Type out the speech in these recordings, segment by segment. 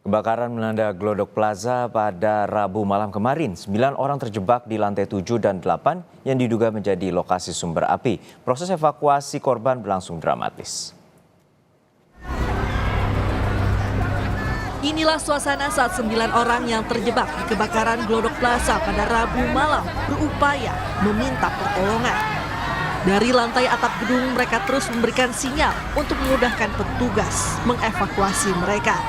Kebakaran melanda Glodok Plaza pada Rabu malam kemarin. 9 orang terjebak di lantai 7 dan 8 yang diduga menjadi lokasi sumber api. Proses evakuasi korban berlangsung dramatis. Inilah suasana saat 9 orang yang terjebak di kebakaran Glodok Plaza pada Rabu malam berupaya meminta pertolongan. Dari lantai atap gedung mereka terus memberikan sinyal untuk memudahkan petugas mengevakuasi mereka.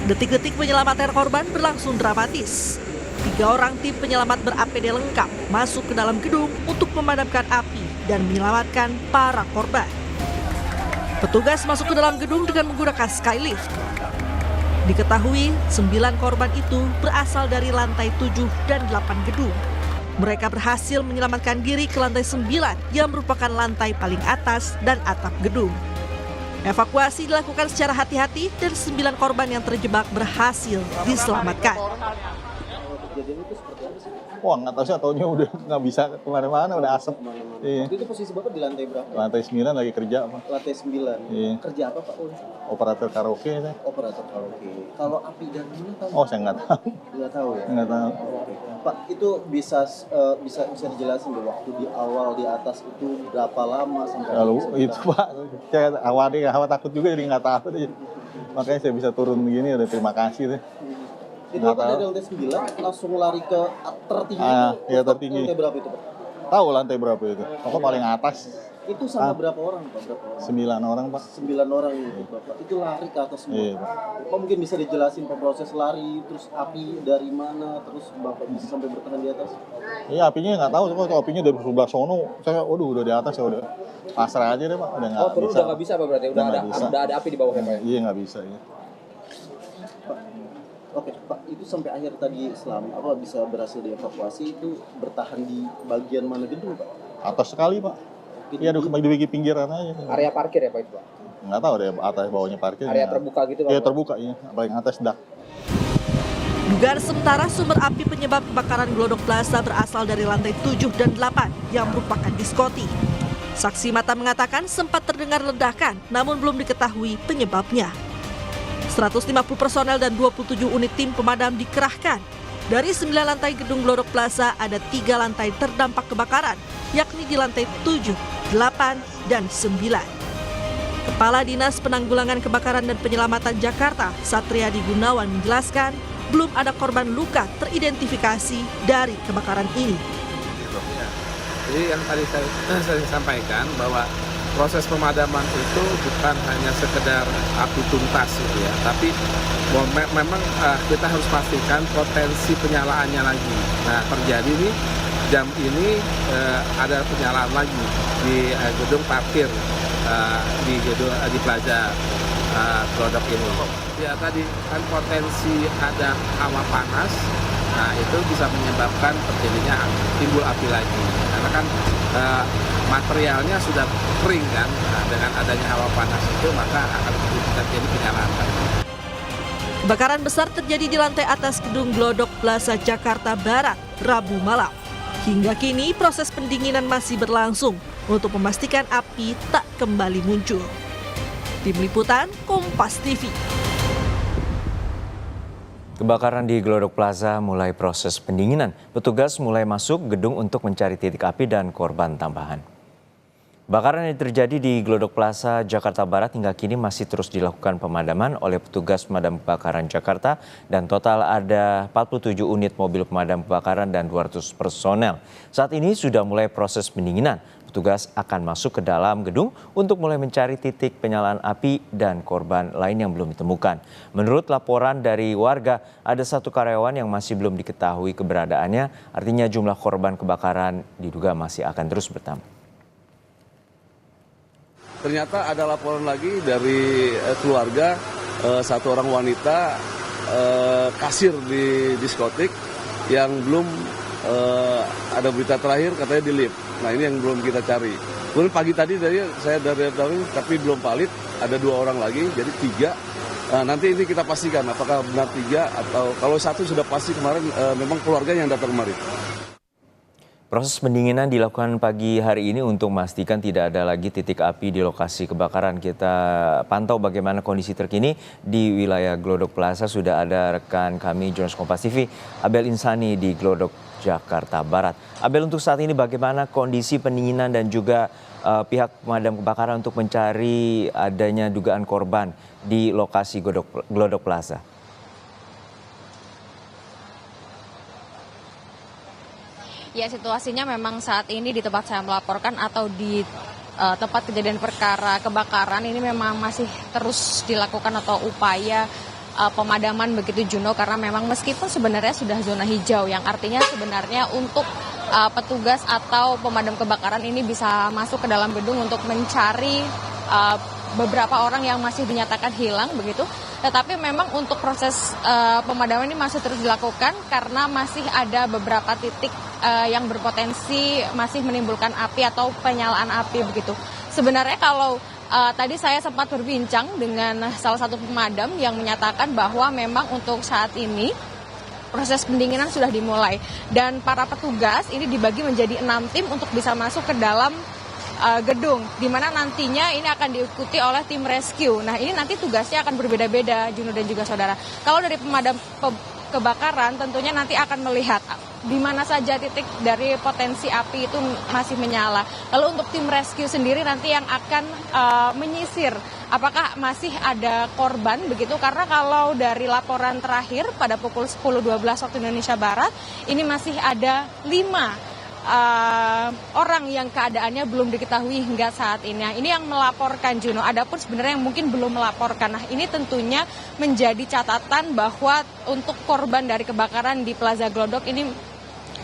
Detik-detik penyelamatan korban berlangsung dramatis. 3 orang tim penyelamat ber-APD lengkap masuk ke dalam gedung untuk memadamkan api dan menyelamatkan para korban. Petugas masuk ke dalam gedung dengan menggunakan skylift. Diketahui 9 korban itu berasal dari lantai 7 dan 8 gedung. Mereka berhasil menyelamatkan diri ke lantai 9 yang merupakan lantai paling atas dan atap gedung. Evakuasi dilakukan secara hati-hati dan 9 korban yang terjebak berhasil diselamatkan. Wah, nggak tahu sih, taunya udah nggak bisa kemana-mana, udah asap. Iya. Itu posisi Bapak di lantai berapa? Lantai 9 lagi kerja, Pak. Lantai 9. Iya. Kerja apa, Pak? Operator karaoke saya. Operator karaoke. Kalau api dari mana tahu? Oh, saya nggak tahu. Nggak tahu ya? Nggak tahu. Oke. Pak, itu bisa dijelasin deh waktu di awal di atas itu berapa lama sampai Lalu bisa itu Pak, saya awal takut juga jadi nggak tahu deh. Makanya saya bisa turun begini, udah terima kasih deh. Itu Bapak dari lantai 9 langsung lari ke tertinggi itu? Iya, tertinggi. Lantai berapa itu, Pak? Tahu lantai berapa itu? Pokoknya paling atas. Itu sama berapa orang, Pak? Berapa orang? 9 orang, Pak. 9 orang itu, Bapak. Itu lari ke atas semua. Iya, Pak. Bapak mungkin bisa dijelasin Pak proses lari, terus api dari mana, terus Bapak bisa sampai bertahan di atas? Iya, apinya nggak tahu, kalau apinya dari sebelah sono, saya udah di atas, ya udah pasrah aja deh Pak, udah nggak bisa. Udah nggak bisa Pak berarti, udah ada api di bawahnya Pak ya? Iya, nggak bisa ya. Oke, Pak, itu sampai akhir tadi bisa berhasil dievakuasi, itu bertahan di bagian mana gedung, Pak? Atas sekali, Pak. Iya, di pinggiran aja. Area parkir ya, Pak, itu, Pak? Nggak tahu deh, atas bawahnya parkir. Area terbuka gitu, Pak? Iya, terbuka, iya. Paling atas dak. Dugaan sementara sumber api penyebab kebakaran Glodok Plaza berasal dari lantai 7 dan 8 yang merupakan diskotik. Saksi mata mengatakan sempat terdengar ledakan, namun belum diketahui penyebabnya. 150 personel dan 27 unit tim pemadam dikerahkan. Dari 9 lantai gedung Glodok Plaza ada 3 lantai terdampak kebakaran, yakni di lantai 7, 8, dan 9. Kepala Dinas Penanggulangan Kebakaran dan Penyelamatan Jakarta, Satriadi Gunawan menjelaskan, belum ada korban luka teridentifikasi dari kebakaran ini. Jadi yang tadi saya sampaikan bahwa proses pemadaman itu bukan hanya sekedar api tuntas gitu ya, tapi memang kita harus pastikan potensi penyalaannya lagi. Nah, terjadi nih jam ini ada penyalaan lagi di gedung parkir di Plaza Glodok ini. Ya tadi kan potensi ada hawa panas, nah itu bisa menyebabkan terjadinya timbul api lagi. Karena kan materialnya sudah kering kan, nah, dengan adanya hawa panas itu maka akan terjadi penyalaan. Kebakaran besar terjadi di lantai atas gedung Glodok Plaza Jakarta Barat Rabu malam. Hingga kini proses pendinginan masih berlangsung untuk memastikan api tak kembali muncul. Tim Liputan Kompas TV. Kebakaran di Glodok Plaza mulai proses pendinginan. Petugas mulai masuk gedung untuk mencari titik api dan korban tambahan. Kebakaran yang terjadi di Glodok Plaza Jakarta Barat hingga kini masih terus dilakukan pemadaman oleh petugas pemadam kebakaran Jakarta dan total ada 47 unit mobil pemadam kebakaran dan 200 personel. Saat ini sudah mulai proses pendinginan. Petugas akan masuk ke dalam gedung untuk mulai mencari titik penyalaan api dan korban lain yang belum ditemukan. Menurut laporan dari warga, ada 1 karyawan yang masih belum diketahui keberadaannya, artinya jumlah korban kebakaran diduga masih akan terus bertambah. Ternyata ada laporan lagi dari keluarga, 1 orang wanita kasir di diskotik yang belum ada berita terakhir katanya di lift. Nah ini yang belum kita cari. Kemudian pagi tadi saya dari tapi belum valid, ada 2 orang lagi, jadi 3. Nah, nanti ini kita pastikan apakah benar 3 atau kalau 1 sudah pasti kemarin memang keluarga yang datang kemarin. Proses pendinginan dilakukan pagi hari ini untuk memastikan tidak ada lagi titik api di lokasi kebakaran. Kita pantau bagaimana kondisi terkini di wilayah Glodok Plaza. Sudah ada rekan kami jurnalis Kompas TV, Abel Insani di Glodok, Jakarta Barat. Abel, untuk saat ini bagaimana kondisi pendinginan dan juga pihak pemadam kebakaran untuk mencari adanya dugaan korban di lokasi Glodok Plaza? Ya, situasinya memang saat ini di tempat saya melaporkan atau di tempat kejadian perkara kebakaran ini memang masih terus dilakukan atau upaya pemadaman begitu, Juno, karena memang meskipun sebenarnya sudah zona hijau yang artinya sebenarnya untuk petugas atau pemadam kebakaran ini bisa masuk ke dalam gedung untuk mencari beberapa orang yang masih dinyatakan hilang begitu. Tetapi memang untuk proses pemadaman ini masih terus dilakukan karena masih ada beberapa titik yang berpotensi masih menimbulkan api atau penyalaan api begitu. Sebenarnya kalau tadi saya sempat berbincang dengan salah satu pemadam yang menyatakan bahwa memang untuk saat ini proses pendinginan sudah dimulai dan para petugas ini dibagi menjadi 6 tim untuk bisa masuk ke dalam gedung, di mana nantinya ini akan diikuti oleh tim rescue. Nah, ini nanti tugasnya akan berbeda-beda, Juno dan juga saudara. Kalau dari pemadam kebakaran tentunya nanti akan melihat di mana saja titik dari potensi api itu masih menyala. Lalu untuk tim rescue sendiri nanti yang akan menyisir apakah masih ada korban begitu, karena kalau dari laporan terakhir pada pukul 10.12 waktu Indonesia Barat ini masih ada 5 orang yang keadaannya belum diketahui hingga saat ini. Nah, ini yang melaporkan, Juno. Adapun sebenarnya yang mungkin belum melaporkan. Nah, ini tentunya menjadi catatan bahwa untuk korban dari kebakaran di Plaza Glodok ini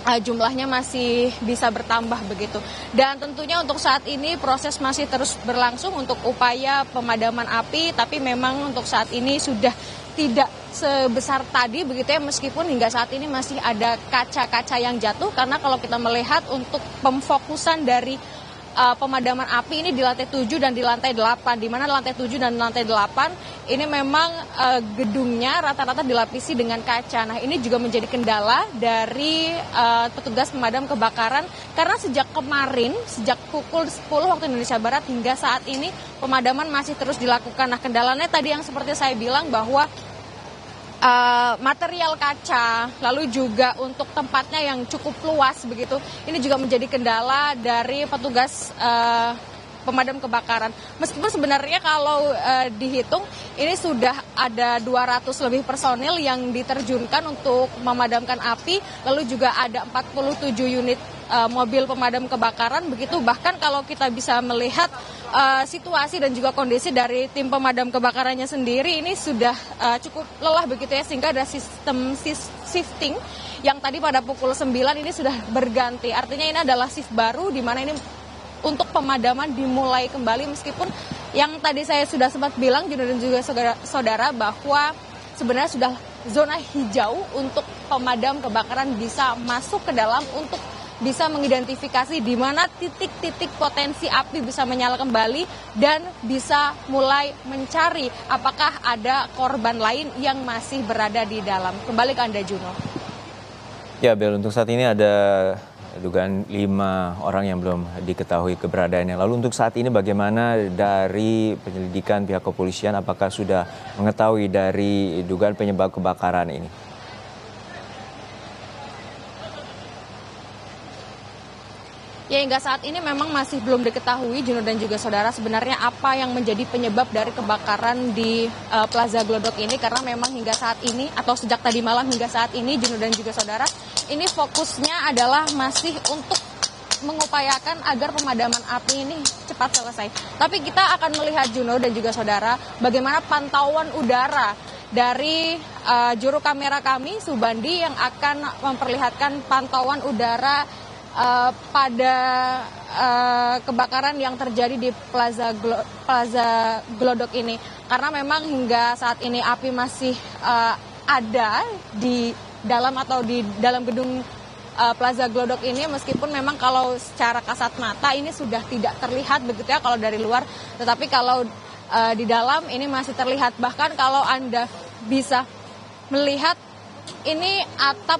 jumlahnya masih bisa bertambah begitu. Dan tentunya untuk saat ini proses masih terus berlangsung untuk upaya pemadaman api, tapi memang untuk saat ini sudah tidak sebesar tadi begitu ya, meskipun hingga saat ini masih ada kaca-kaca yang jatuh, karena kalau kita melihat untuk pemfokusan dari pemadaman api ini di lantai 7 dan di lantai 8, di mana lantai 7 dan lantai 8 ini memang gedungnya rata-rata dilapisi dengan kaca. Nah, ini juga menjadi kendala dari petugas pemadam kebakaran karena sejak kemarin, sejak pukul 10 waktu Indonesia Barat hingga saat ini pemadaman masih terus dilakukan. Nah, kendalanya tadi yang seperti saya bilang bahwa material kaca, lalu juga untuk tempatnya yang cukup luas begitu, ini juga menjadi kendala dari petugas pemadam kebakaran. Meskipun sebenarnya kalau dihitung ini sudah ada 200 lebih personil yang diterjunkan untuk memadamkan api, lalu juga ada 47 unit mobil pemadam kebakaran begitu. Bahkan kalau kita bisa melihat situasi dan juga kondisi dari tim pemadam kebakarannya sendiri ini sudah cukup lelah begitu ya, sehingga ada sistem shifting yang tadi pada pukul 9 ini sudah berganti. Artinya ini adalah shift baru di mana ini untuk pemadaman dimulai kembali, meskipun yang tadi saya sudah sempat bilang Juno dan juga saudara bahwa sebenarnya sudah zona hijau untuk pemadam kebakaran bisa masuk ke dalam untuk bisa mengidentifikasi di mana titik-titik potensi api bisa menyala kembali dan bisa mulai mencari apakah ada korban lain yang masih berada di dalam. Kembali ke Anda, Juno. Ya, Bel, untuk saat ini ada dugaan 5 orang yang belum diketahui keberadaannya. Lalu untuk saat ini bagaimana dari penyelidikan pihak kepolisian, apakah sudah mengetahui dari dugaan penyebab kebakaran ini? Ya, hingga saat ini memang masih belum diketahui, Juno dan juga saudara, sebenarnya apa yang menjadi penyebab dari kebakaran di Plaza Glodok ini, karena memang hingga saat ini atau sejak tadi malam hingga saat ini, Juno dan juga saudara, ini fokusnya adalah masih untuk mengupayakan agar pemadaman api ini cepat selesai. Tapi kita akan melihat, Juno dan juga saudara, bagaimana pantauan udara dari juru kamera kami, Subandi, yang akan memperlihatkan pantauan udara pada kebakaran yang terjadi di Plaza Glodok ini, karena memang hingga saat ini api masih ada di dalam atau di dalam gedung Plaza Glodok ini, meskipun memang kalau secara kasat mata ini sudah tidak terlihat begitu ya kalau dari luar, tetapi kalau di dalam ini masih terlihat. Bahkan kalau Anda bisa melihat ini atap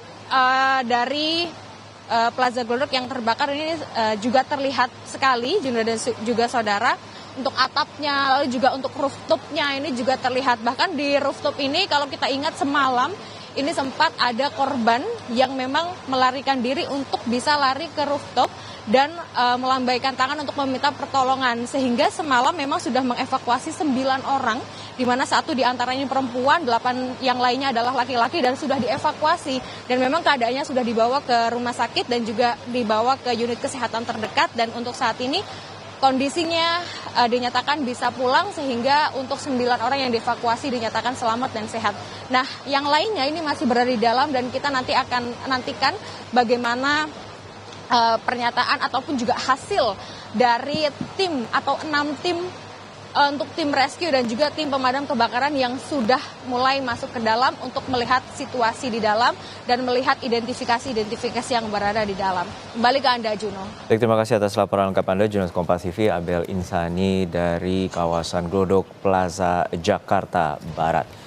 dari Plaza Glodok yang terbakar ini juga terlihat sekali, Juna dan juga saudara. Untuk atapnya, lalu juga untuk rooftopnya ini juga terlihat. Bahkan di rooftop ini kalau kita ingat semalam, ini sempat ada korban yang memang melarikan diri untuk bisa lari ke rooftop dan melambaikan tangan untuk meminta pertolongan. Sehingga semalam memang sudah mengevakuasi 9 orang, di mana 1 diantaranya perempuan, 8 yang lainnya adalah laki-laki dan sudah dievakuasi. Dan memang keadaannya sudah dibawa ke rumah sakit dan juga dibawa ke unit kesehatan terdekat. Dan untuk saat ini kondisinya dinyatakan bisa pulang, sehingga untuk 9 orang yang dievakuasi dinyatakan selamat dan sehat. Nah, yang lainnya ini masih berada di dalam dan kita nanti akan nantikan bagaimana pernyataan ataupun juga hasil dari tim atau 6 tim untuk tim rescue dan juga tim pemadam kebakaran yang sudah mulai masuk ke dalam untuk melihat situasi di dalam dan melihat identifikasi yang berada di dalam. Kembali ke Anda, Juno. Baik, terima kasih atas laporan lengkap Anda, Jurnalis Kompas TV Abel Insani dari kawasan Glodok Plaza, Jakarta Barat.